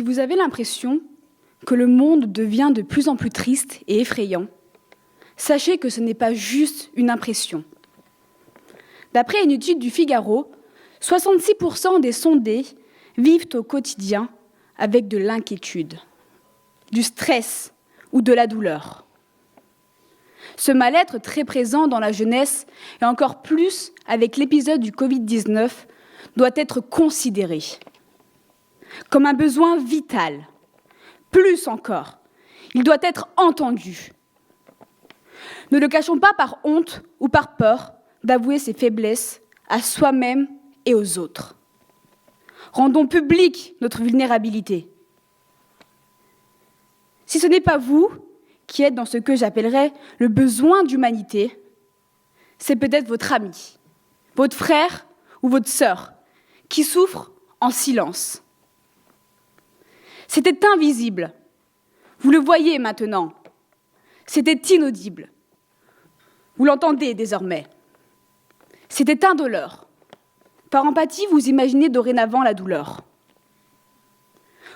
Si vous avez l'impression que le monde devient de plus en plus triste et effrayant, sachez que ce n'est pas juste une impression. D'après une étude du Figaro, 66% des sondés vivent au quotidien avec de l'inquiétude, du stress ou de la douleur. Ce mal-être très présent dans la jeunesse, et encore plus avec l'épisode du Covid-19, doit être considéré comme un besoin vital. Plus encore, il doit être entendu. Ne le cachons pas par honte ou par peur d'avouer ses faiblesses à soi-même et aux autres. Rendons publique notre vulnérabilité. Si ce n'est pas vous qui êtes dans ce que j'appellerais le besoin d'humanité, c'est peut-être votre ami, votre frère ou votre sœur qui souffre en silence. C'était invisible. Vous le voyez maintenant. C'était inaudible. Vous l'entendez désormais. C'était indolore. Par empathie, vous imaginez dorénavant la douleur.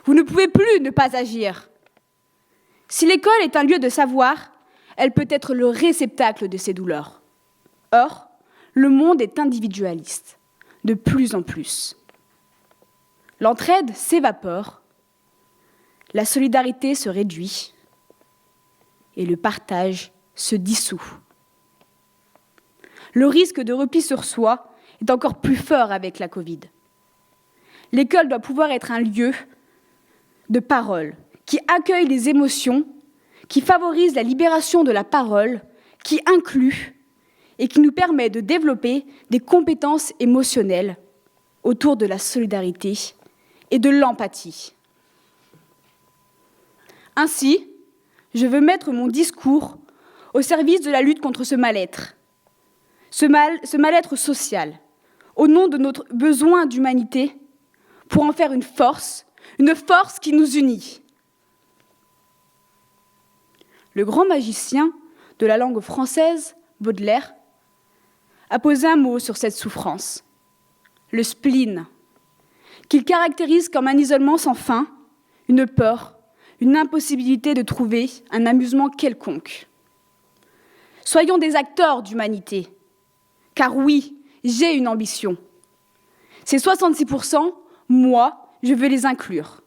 Vous ne pouvez plus ne pas agir. Si l'école est un lieu de savoir, elle peut être le réceptacle de ces douleurs. Or, le monde est individualiste, de plus en plus. L'entraide s'évapore, la solidarité se réduit et le partage se dissout. Le risque de repli sur soi est encore plus fort avec la Covid. L'école doit pouvoir être un lieu de parole qui accueille les émotions, qui favorise la libération de la parole, qui inclut et qui nous permet de développer des compétences émotionnelles autour de la solidarité et de l'empathie. Ainsi, je veux mettre mon discours au service de la lutte contre ce mal-être, ce mal-être social, au nom de notre besoin d'humanité, pour en faire une force qui nous unit. Le grand magicien de la langue française, Baudelaire, a posé un mot sur cette souffrance, le spleen, qu'il caractérise comme un isolement sans fin, une peur, une impossibilité de trouver un amusement quelconque. Soyons des acteurs d'humanité, car oui, j'ai une ambition. Ces 66%, moi, je veux les inclure.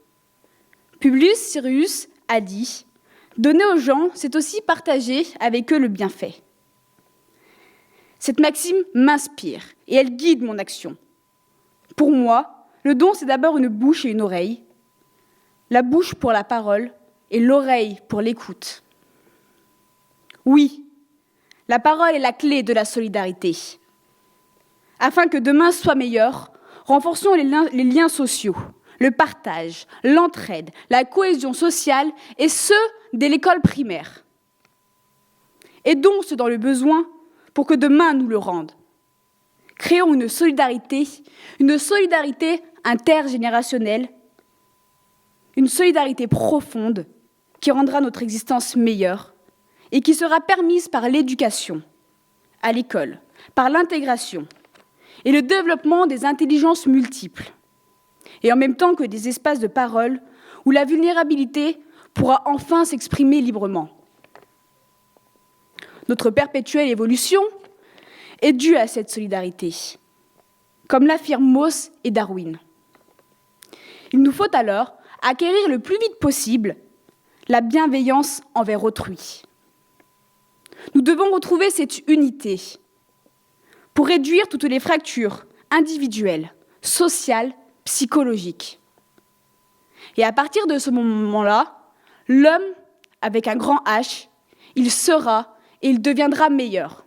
Publius Syrus a dit « Donner aux gens, c'est aussi partager avec eux le bienfait ». Cette maxime m'inspire et elle guide mon action. Pour moi, le don, c'est d'abord une bouche et une oreille, la bouche pour la parole et l'oreille pour l'écoute. Oui, la parole est la clé de la solidarité. Afin que demain soit meilleur, renforçons les liens sociaux, le partage, l'entraide, la cohésion sociale, et ce, dès l'école primaire. Aidons ceux dans le besoin pour que demain nous le rendent. Créons une solidarité intergénérationnelle, une solidarité profonde qui rendra notre existence meilleure et qui sera permise par l'éducation, à l'école, par l'intégration et le développement des intelligences multiples, et en même temps que des espaces de parole où la vulnérabilité pourra enfin s'exprimer librement. Notre perpétuelle évolution est due à cette solidarité, comme l'affirment Mauss et Darwin. Il nous faut alors acquérir le plus vite possible la bienveillance envers autrui. Nous devons retrouver cette unité pour réduire toutes les fractures individuelles, sociales, psychologiques. Et à partir de ce moment-là, l'homme, avec un grand H, il sera et il deviendra meilleur.